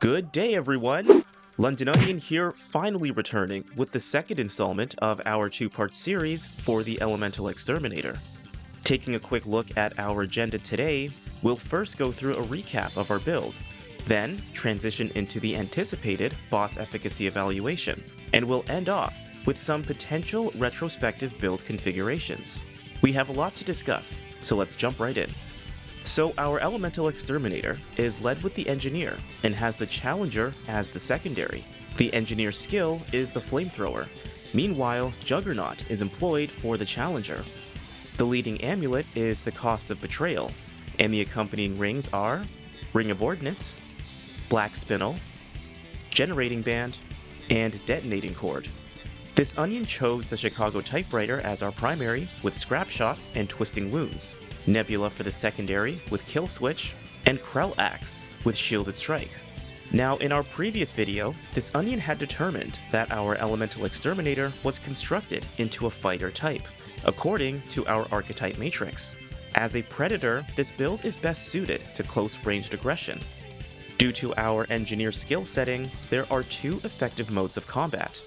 Good day, everyone! Londononion here, finally returning with the second installment of our two-part series for the Elemental Exterminator. Taking a quick look at our agenda today, we'll first go through a recap of our build, then transition into the anticipated boss efficacy evaluation, and we'll end off with some potential retrospective build configurations. We have a lot to discuss, so let's jump right in. So our Elemental Exterminator is led with the Engineer and has the Challenger as the secondary. The Engineer's skill is the Flamethrower. Meanwhile, Juggernaut is employed for the Challenger. The leading amulet is the Cost of Betrayal, and the accompanying rings are Ring of Ordnance, Black Spinel, Generating Band, and Detonating Cord. This onion chose the Chicago Typewriter as our primary with Scrap Shot and Twisting Wounds, Nebula for the secondary with Kill Switch, and Krell Axe with Shielded Strike. Now, in our previous video, this onion had determined that our Elemental Exterminator was constructed into a fighter type, according to our archetype matrix. As a predator, this build is best suited to close-ranged aggression. Due to our engineer skill setting, there are two effective modes of combat.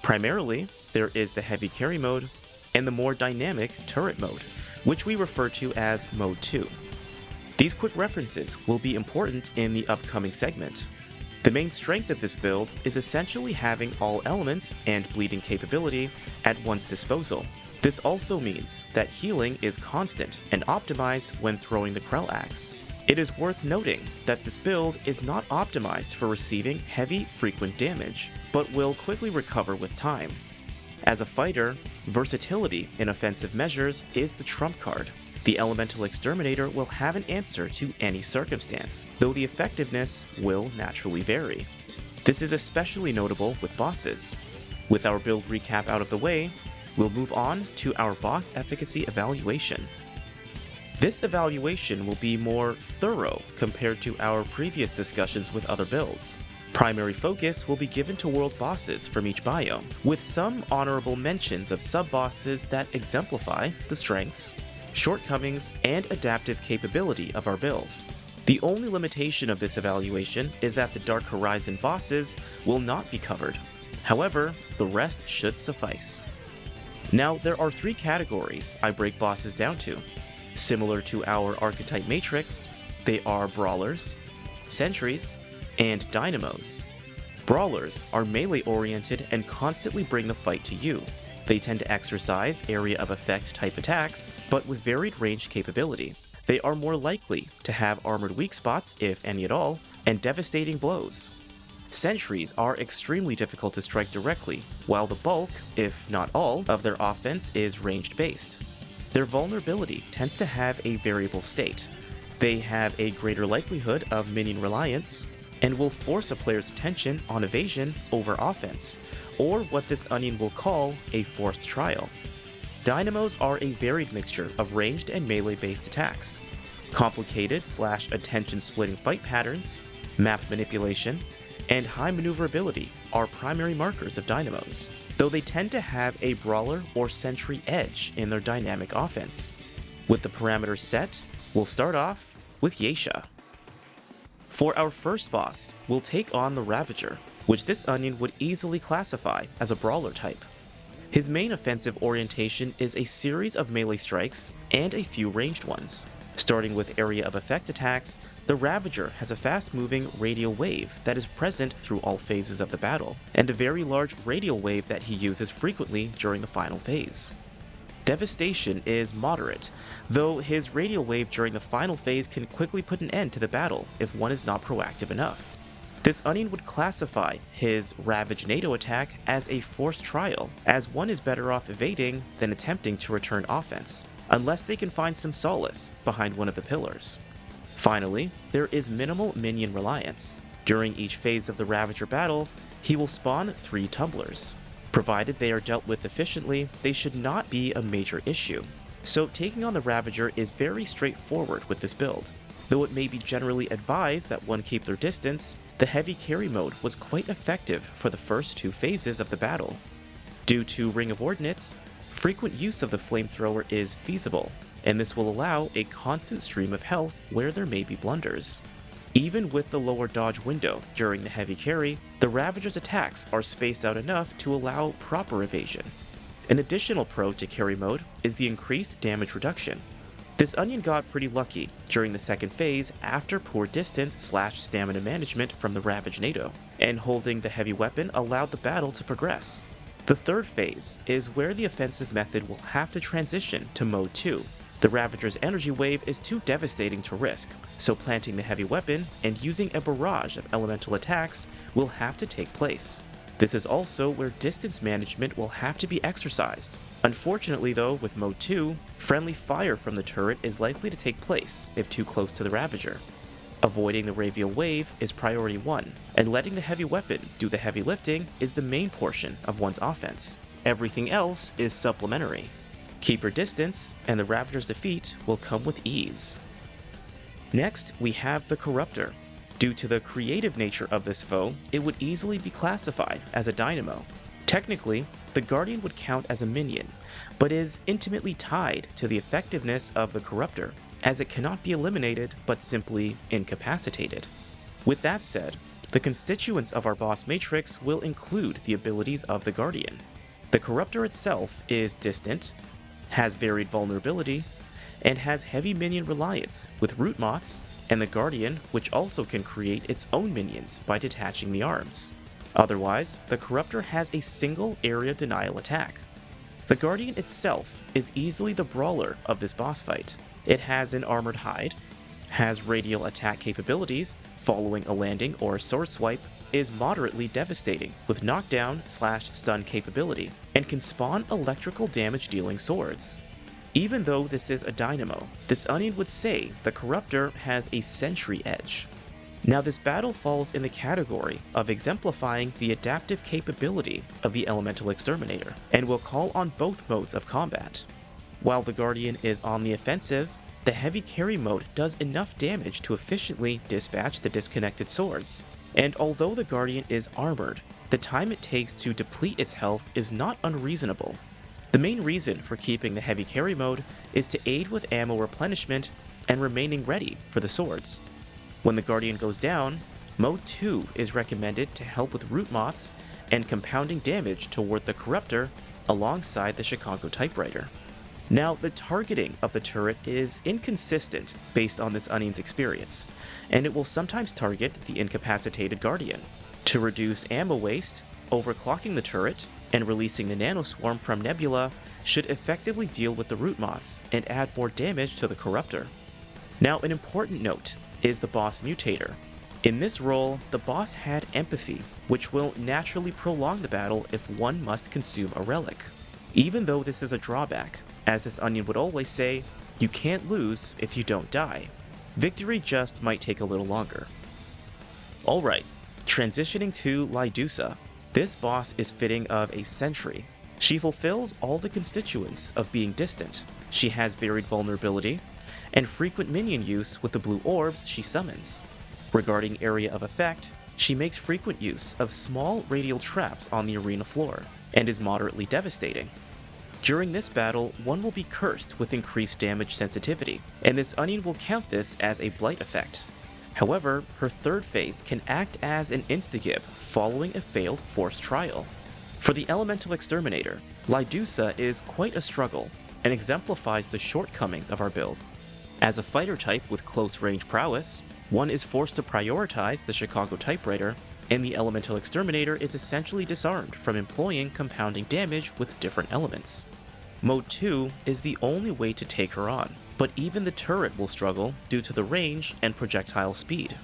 Primarily, there is the heavy carry mode and the more dynamic turret mode, which we refer to as Mode 2. These quick references will be important in the upcoming segment. The main strength of this build is essentially having all elements and bleeding capability at one's disposal. This also means that healing is constant and optimized when throwing the Krell Axe. It is worth noting that this build is not optimized for receiving heavy, frequent damage, but will quickly recover with time. As a fighter, versatility in offensive measures is the trump card. The Elemental Exterminator will have an answer to any circumstance, though the effectiveness will naturally vary. This is especially notable with bosses. With our build recap out of the way, we'll move on to our boss efficacy evaluation. This evaluation will be more thorough compared to our previous discussions with other builds. Primary focus will be given to world bosses from each biome, with some honorable mentions of sub-bosses that exemplify the strengths, shortcomings, and adaptive capability of our build. The only limitation of this evaluation is that the Dark Horizon bosses will not be covered. However, the rest should suffice. Now, there are three categories I break bosses down to. Similar to our archetype matrix, they are Brawlers, Sentries, and Dynamos. Brawlers are melee-oriented and constantly bring the fight to you. They tend to exercise area of effect type attacks, but with varied range capability. They are more likely to have armored weak spots, if any at all, and devastating blows. Sentries are extremely difficult to strike directly, while the bulk, if not all, of their offense is ranged-based. Their vulnerability tends to have a variable state. They have a greater likelihood of minion reliance, and will force a player's attention on evasion over offense, or what this onion will call a forced trial. Dynamos are a varied mixture of ranged and melee-based attacks. Complicated/attention-splitting fight patterns, map manipulation, and high maneuverability are primary markers of Dynamos, though they tend to have a brawler or sentry edge in their dynamic offense. With the parameters set, we'll start off with Yaesha. For our first boss, we'll take on the Ravager, which this onion would easily classify as a brawler type. His main offensive orientation is a series of melee strikes and a few ranged ones. Starting with area of effect attacks, the Ravager has a fast-moving radial wave that is present through all phases of the battle, and a very large radial wave that he uses frequently during the final phase. Devastation is moderate, though his radial wave during the final phase can quickly put an end to the battle if one is not proactive enough. This onion would classify his Ravage NATO attack as a forced trial, as one is better off evading than attempting to return offense, unless they can find some solace behind one of the pillars. Finally, there is minimal minion reliance. During each phase of the Ravager battle, he will spawn 3 tumblers. Provided they are dealt with efficiently, they should not be a major issue. So taking on the Ravager is very straightforward with this build. Though it may be generally advised that one keep their distance, the heavy carry mode was quite effective for the first 2 phases of the battle. Due to Ring of Ordnance, frequent use of the Flamethrower is feasible, and this will allow a constant stream of health where there may be blunders. Even with the lower dodge window during the heavy carry, the Ravager's attacks are spaced out enough to allow proper evasion. An additional pro to carry mode is the increased damage reduction. This onion got pretty lucky during the second phase after poor distance/stamina management from the Ravage NATO, and holding the heavy weapon allowed the battle to progress. The third phase is where the offensive method will have to transition to Mode 2. The Ravager's energy wave is too devastating to risk, so planting the heavy weapon and using a barrage of elemental attacks will have to take place. This is also where distance management will have to be exercised. Unfortunately though, with Mode 2, friendly fire from the turret is likely to take place if too close to the Ravager. Avoiding the Radial Wave is priority 1, and letting the heavy weapon do the heavy lifting is the main portion of one's offense. Everything else is supplementary. Keep your distance, and the Ravager's defeat will come with ease. Next, we have the Corruptor. Due to the creative nature of this foe, it would easily be classified as a dynamo. Technically, the Guardian would count as a minion, but is intimately tied to the effectiveness of the Corruptor, as it cannot be eliminated but simply incapacitated. With that said, the constituents of our boss matrix will include the abilities of the Guardian. The Corruptor itself is distant, has varied vulnerability, and has heavy minion reliance with root moths, and the Guardian, which also can create its own minions by detaching the arms. Otherwise, the Corruptor has a single area denial attack. The Guardian itself is easily the brawler of this boss fight. It has an armored hide, has radial attack capabilities following a landing or a sword swipe, is moderately devastating with knockdown/stun capability, and can spawn electrical damage dealing swords. Even though this is a dynamo, this onion would say the Corruptor has a sentry edge. Now this battle falls in the category of exemplifying the adaptive capability of the Elemental Exterminator, and will call on both modes of combat. While the Guardian is on the offensive, the heavy carry mode does enough damage to efficiently dispatch the disconnected swords. And although the Guardian is armored, the time it takes to deplete its health is not unreasonable. The main reason for keeping the heavy carry mode is to aid with ammo replenishment and remaining ready for the swords. When the Guardian goes down, Mode 2 is recommended to help with root moths and compounding damage toward the Corruptor alongside the Chicago typewriter. Now, the targeting of the turret is inconsistent based on this onion's experience, and it will sometimes target the incapacitated Guardian. To reduce ammo waste, overclocking the turret and releasing the nanoswarm from Nebula should effectively deal with the root moths and add more damage to the Corruptor. Now, an important note is the boss mutator. In this role, the boss had empathy, which will naturally prolong the battle if one must consume a relic. Even though this is a drawback, as this onion would always say, you can't lose if you don't die. Victory just might take a little longer. Alright, transitioning to Lydusa. This boss is fitting of a sentry. She fulfills all the constituents of being distant. She has varied vulnerability, and frequent minion use with the blue orbs she summons. Regarding area of effect, she makes frequent use of small radial traps on the arena floor, and is moderately devastating. During this battle, one will be cursed with increased damage sensitivity, and this onion will count this as a blight effect. However, her third phase can act as an insta-give following a failed forced trial. For the Elemental Exterminator, Lydusa is quite a struggle, and exemplifies the shortcomings of our build. As a fighter type with close range prowess, one is forced to prioritize the Chicago typewriter, and the Elemental Exterminator is essentially disarmed from employing compounding damage with different elements. Mode 2 is the only way to take her on, but even the turret will struggle due to the range and projectile speed.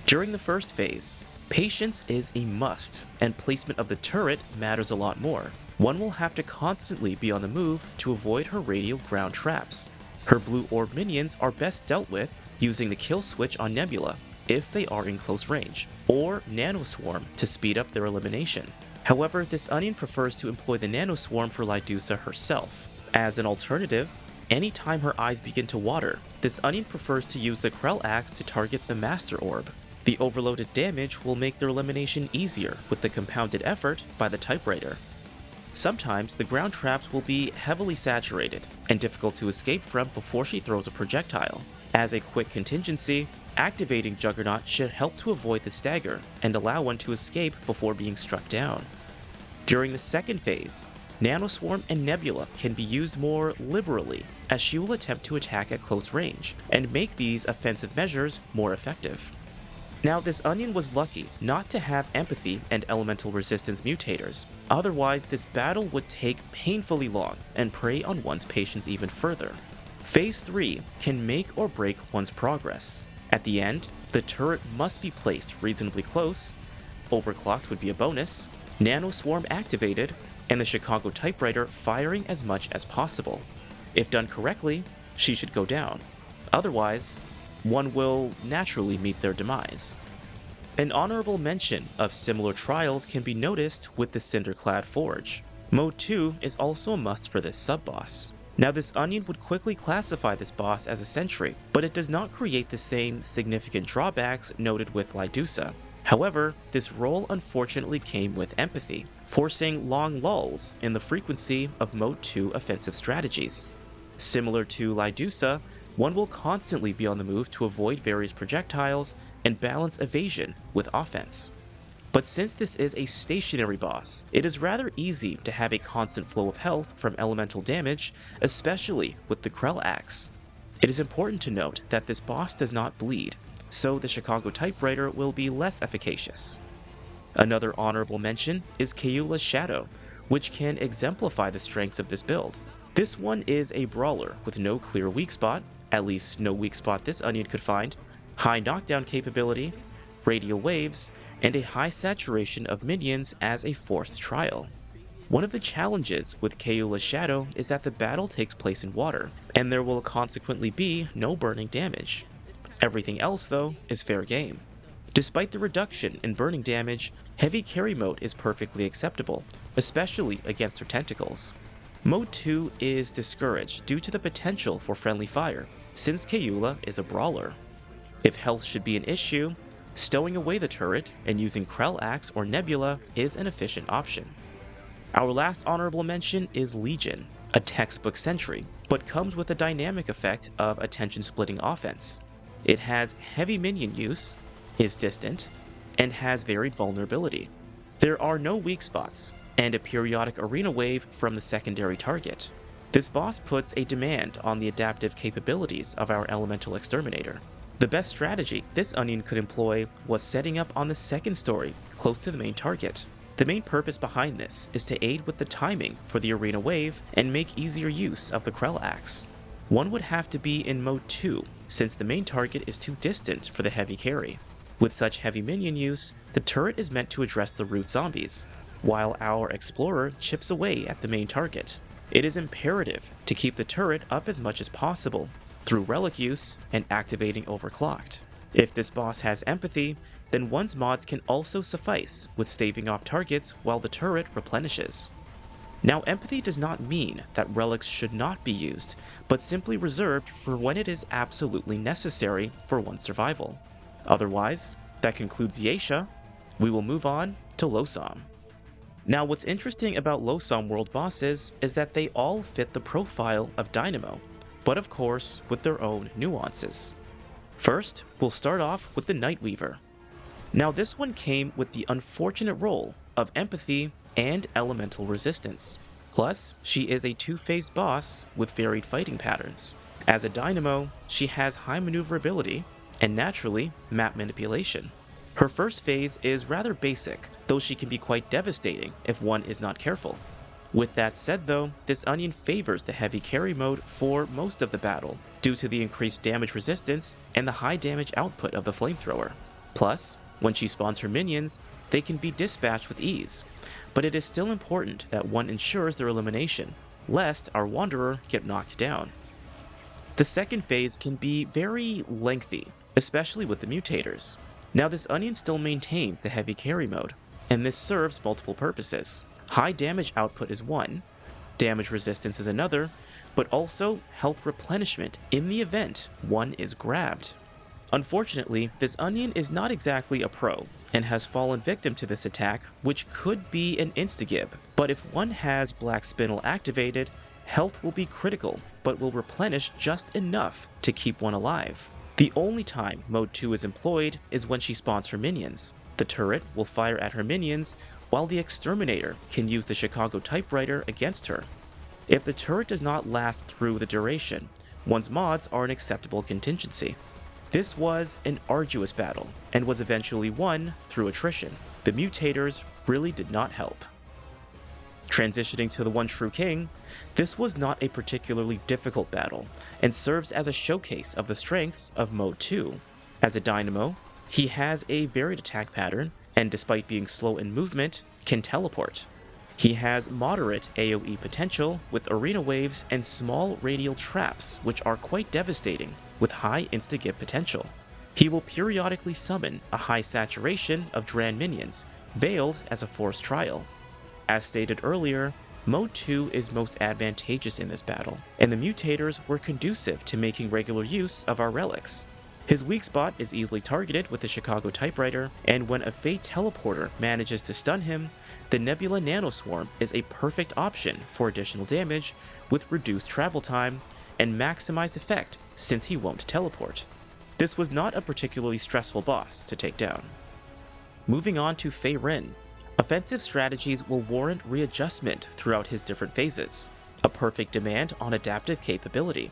During the first phase, patience is a must, and placement of the turret matters a lot more. One will have to constantly be on the move to avoid her radial ground traps. Her blue orb minions are best dealt with using the kill switch on Nebula if they are in close range, or nanoswarm to speed up their elimination. However, this onion prefers to employ the nanoswarm for Lydusa herself. As an alternative, anytime her eyes begin to water, this onion prefers to use the Krell Axe to target the Master Orb. The overloaded damage will make their elimination easier with the compounded effort by the typewriter. Sometimes the ground traps will be heavily saturated and difficult to escape from before she throws a projectile. As a quick contingency, Activating Juggernaut should help to avoid the stagger and allow one to escape before being struck down. During the second phase, Nanoswarm and Nebula can be used more liberally, as she will attempt to attack at close range and make these offensive measures more effective. Now, this Onion was lucky not to have Empathy and Elemental Resistance mutators, otherwise this battle would take painfully long and prey on one's patience even further. Phase 3 can make or break one's progress. At the end, the turret must be placed reasonably close, overclocked would be a bonus, Nanoswarm activated, and the Chicago typewriter firing as much as possible. If done correctly, she should go down. Otherwise, one will naturally meet their demise. An honorable mention of similar trials can be noticed with the Cinderclad Forge. Mode 2 is also a must for this sub-boss. Now, this Onion would quickly classify this boss as a sentry, but it does not create the same significant drawbacks noted with Lydusa. However, this role unfortunately came with Empathy, forcing long lulls in the frequency of Mode 2 offensive strategies. Similar to Lydusa, one will constantly be on the move to avoid various projectiles and balance evasion with offense. But since this is a stationary boss, it is rather easy to have a constant flow of health from elemental damage, especially with the Krell Axe. It is important to note that this boss does not bleed, so the Chicago typewriter will be less efficacious. Another honorable mention is Kayula's Shadow, which can exemplify the strengths of this build. This one is a brawler with no clear weak spot, at least no weak spot this Onion could find, high knockdown capability, radial waves, and a high saturation of minions as a forced trial. One of the challenges with Kayula's Shadow is that the battle takes place in water, and there will consequently be no burning damage. Everything else, though, is fair game. Despite the reduction in burning damage, heavy carry mode is perfectly acceptable, especially against her tentacles. Mode 2 is discouraged due to the potential for friendly fire, since Kayula is a brawler. If health should be an issue, stowing away the turret and using Krell Axe or Nebula is an efficient option. Our last honorable mention is Legion, a textbook sentry, but comes with a dynamic effect of attention-splitting offense. It has heavy minion use, is distant, and has varied vulnerability. There are no weak spots, and a periodic arena wave from the secondary target. This boss puts a demand on the adaptive capabilities of our elemental exterminator. The best strategy this Onion could employ was setting up on the second story, close to the main target. The main purpose behind this is to aid with the timing for the arena wave and make easier use of the Krell Axe. One would have to be in Mode 2, since the main target is too distant for the heavy carry. With such heavy minion use, the turret is meant to address the root zombies, while our explorer chips away at the main target. It is imperative to keep the turret up as much as possible through relic use and activating overclocked. If this boss has Empathy, then one's mods can also suffice with staving off targets while the turret replenishes. Now, Empathy does not mean that relics should not be used, but simply reserved for when it is absolutely necessary for one's survival. Otherwise, that concludes Yaesha. We will move on to Losomn. Now, what's interesting about Losomn world bosses is that they all fit the profile of Dynamo, but of course with their own nuances. First, we'll start off with the Nightweaver. Now, this one came with the unfortunate role of Empathy and elemental resistance. Plus, she is a two-phased boss with varied fighting patterns. As a dynamo, she has high maneuverability and naturally map manipulation. Her first phase is rather basic, though she can be quite devastating if one is not careful. With that said though, this Onion favors the heavy carry mode for most of the battle, due to the increased damage resistance and the high damage output of the flamethrower. Plus, when she spawns her minions, they can be dispatched with ease, but it is still important that one ensures their elimination, lest our Wanderer get knocked down. The second phase can be very lengthy, especially with the mutators. Now, this Onion still maintains the heavy carry mode, and this serves multiple purposes. High damage output is one, damage resistance is another, but also health replenishment in the event one is grabbed. Unfortunately, this Onion is not exactly a pro, and has fallen victim to this attack, which could be an insta-gib, but if one has Black Spindle activated, health will be critical, but will replenish just enough to keep one alive. The only time Mode 2 is employed is when she spawns her minions. The turret will fire at her minions, while the Exterminator can use the Chicago typewriter against her. If the turret does not last through the duration, one's mods are an acceptable contingency. This was an arduous battle, and was eventually won through attrition. The mutators really did not help. Transitioning to the One True King, this was not a particularly difficult battle, and serves as a showcase of the strengths of Mode 2. As a dynamo, he has a varied attack pattern, and despite being slow in movement, can teleport. He has moderate AoE potential with arena waves and small radial traps, which are quite devastating, with high insta-give potential. He will periodically summon a high saturation of Dran minions, veiled as a forced trial. As stated earlier, Mode 2 is most advantageous in this battle, and the mutators were conducive to making regular use of our relics. His weak spot is easily targeted with the Chicago typewriter, and when a Fate teleporter manages to stun him, the Nebula Nanoswarm is a perfect option for additional damage with reduced travel time and maximized effect since he won't teleport. This was not a particularly stressful boss to take down. Moving on to Faerin. Offensive strategies will warrant readjustment throughout his different phases, a perfect demand on adaptive capability.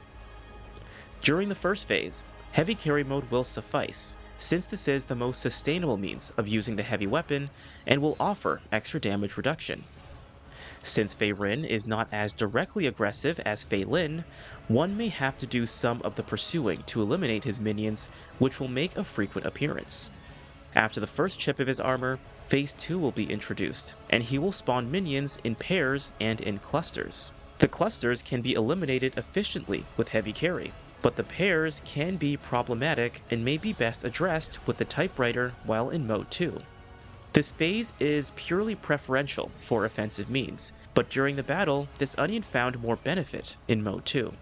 During the first phase, heavy carry mode will suffice, since this is the most sustainable means of using the heavy weapon and will offer extra damage reduction. Since Faerin is not as directly aggressive as Faelin, one may have to do some of the pursuing to eliminate his minions, which will make a frequent appearance. After the first chip of his armor, Phase 2 will be introduced, and he will spawn minions in pairs and in clusters. The clusters can be eliminated efficiently with heavy carry, but the pairs can be problematic and may be best addressed with the typewriter while in Mode 2. This phase is purely preferential for offensive means, but during the battle, this onion found more benefit in Mode 2.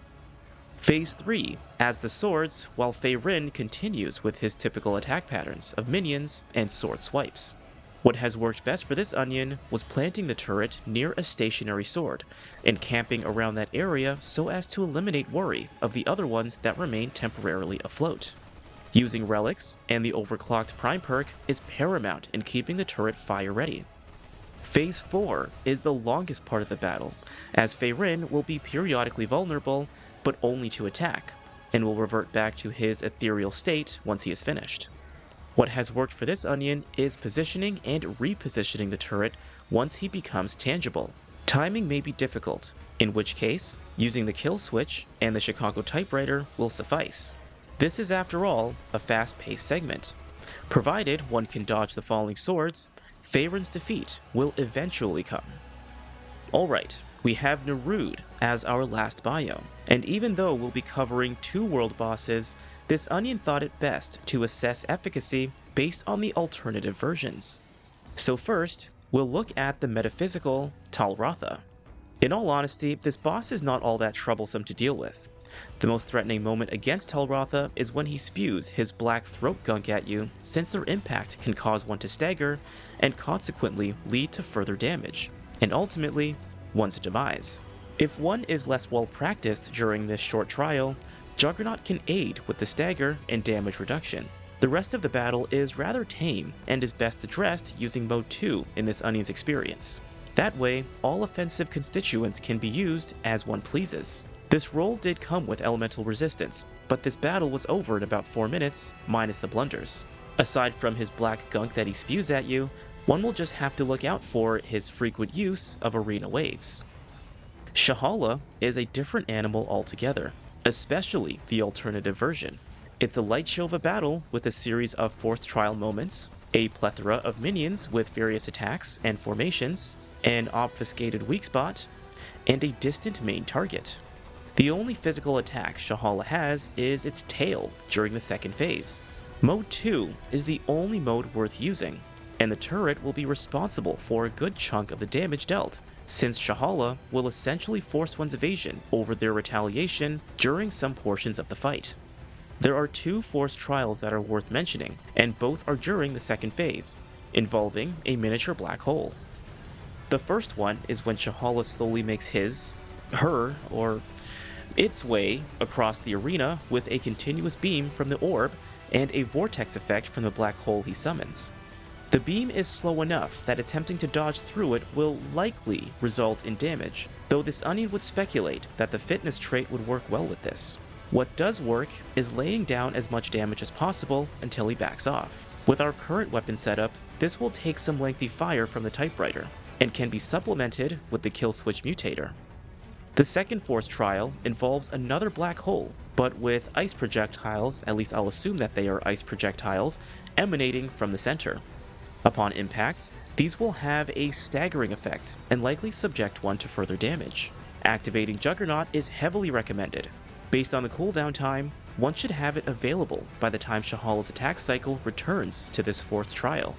Phase 3 adds the swords, while Faerin continues with his typical attack patterns of minions and sword swipes. What has worked best for this onion was planting the turret near a stationary sword, and camping around that area so as to eliminate worry of the other ones that remain temporarily afloat. Using relics and the overclocked prime perk is paramount in keeping the turret fire ready. Phase 4 is the longest part of the battle, as Faerin will be periodically vulnerable, but only to attack, and will revert back to his ethereal state once he is finished. What has worked for this onion is positioning and repositioning the turret once he becomes tangible. Timing may be difficult, in which case, using the kill switch and the Chicago typewriter will suffice. This is, after all, a fast-paced segment. Provided one can dodge the falling swords, Faerin's defeat will eventually come. Alright, we have Nerud as our last biome, and even though we'll be covering 2 world bosses, this onion thought it best to assess efficacy based on the alternative versions. So first, we'll look at the metaphysical Tal'ratha. In all honesty, this boss is not all that troublesome to deal with. The most threatening moment against Tal'ratha is when he spews his black throat gunk at you, since their impact can cause one to stagger and consequently lead to further damage, and ultimately, one's demise. If one is less well practiced during this short trial, Juggernaut can aid with the stagger and damage reduction. The rest of the battle is rather tame and is best addressed using Mode 2 in this onion's experience. That way, all offensive constituents can be used as one pleases. This role did come with elemental resistance, but this battle was over in about 4 minutes, minus the blunders. Aside from his black gunk that he spews at you, one will just have to look out for his frequent use of arena waves. Sha'Hala is a different animal altogether, especially the alternative version. It's a light show of a battle with a series of forced trial moments, a plethora of minions with various attacks and formations, an obfuscated weak spot, and a distant main target. The only physical attack Sha'Hala has is its tail during the second phase. Mode 2 is the only mode worth using, and the turret will be responsible for a good chunk of the damage dealt, since Sha'Hala will essentially force one's evasion over their retaliation during some portions of the fight. There are 2 forced trials that are worth mentioning, and both are during the second phase, involving a miniature black hole. The first one is when Sha'Hala slowly makes its way across the arena with a continuous beam from the orb and a vortex effect from the black hole he summons. The beam is slow enough that attempting to dodge through it will likely result in damage, though this onion would speculate that the fitness trait would work well with this. What does work is laying down as much damage as possible until he backs off. With our current weapon setup, this will take some lengthy fire from the typewriter, and can be supplemented with the kill switch mutator. The second force trial involves another black hole, but with ice projectiles, at least I'll assume that they are ice projectiles, emanating from the center. Upon impact, these will have a staggering effect and likely subject one to further damage. Activating Juggernaut is heavily recommended. Based on the cooldown time, one should have it available by the time Sha'Hala's attack cycle returns to this fourth trial.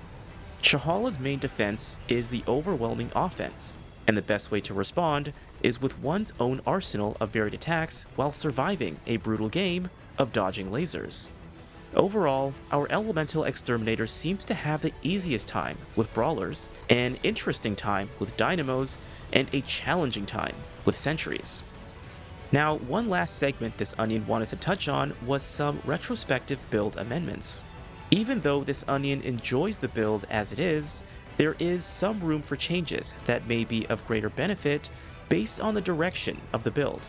Sha'Hala's main defense is the overwhelming offense, and the best way to respond is with one's own arsenal of varied attacks while surviving a brutal game of dodging lasers. Overall, our Elemental Exterminator seems to have the easiest time with brawlers, an interesting time with dynamos, and a challenging time with sentries. Now, one last segment this onion wanted to touch on was some retrospective build amendments. Even though this onion enjoys the build as it is, there is some room for changes that may be of greater benefit based on the direction of the build.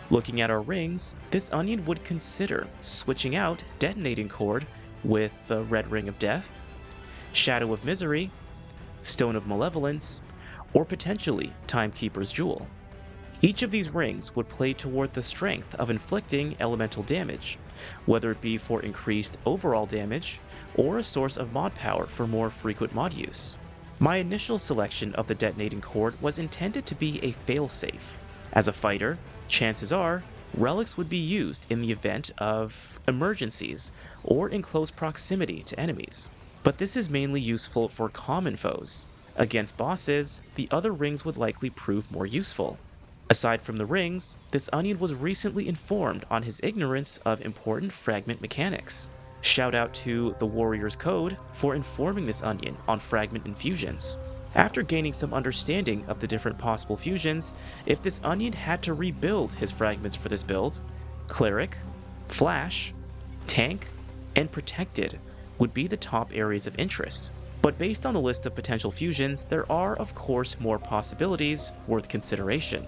Looking at our rings, this onion would consider switching out Detonating Cord with the Red Ring of Death, Shadow of Misery, Stone of Malevolence, or potentially Timekeeper's Jewel. Each of these rings would play toward the strength of inflicting elemental damage, whether it be for increased overall damage or a source of mod power for more frequent mod use. My initial selection of the Detonating Cord was intended to be a failsafe. As a fighter, chances are relics would be used in the event of emergencies or in close proximity to enemies, but this is mainly useful for common foes. Against bosses, the other rings would likely prove more useful. Aside from the rings, this onion was recently informed on his ignorance of important fragment mechanics. Shout out to the Warrior's Code for informing this onion on fragment infusions. After gaining some understanding of the different possible fusions, if this onion had to rebuild his fragments for this build, Cleric, Flash, Tank, and Protected would be the top areas of interest. But based on the list of potential fusions, there are of course more possibilities worth consideration.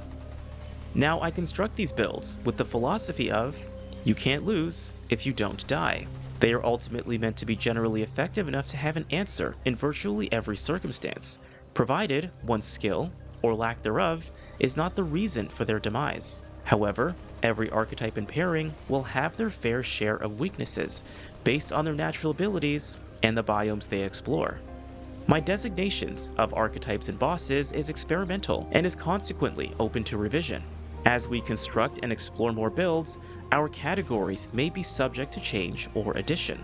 Now I construct these builds with the philosophy of, you can't lose if you don't die. They are ultimately meant to be generally effective enough to have an answer in virtually every circumstance, provided one's skill, or lack thereof, is not the reason for their demise. However, every archetype and pairing will have their fair share of weaknesses based on their natural abilities and the biomes they explore. My designations of archetypes and bosses is experimental and is consequently open to revision. As we construct and explore more builds, our categories may be subject to change or addition.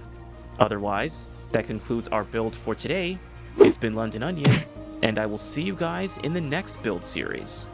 Otherwise, that concludes our build for today. It's been Londononion, and I will see you guys in the next build series.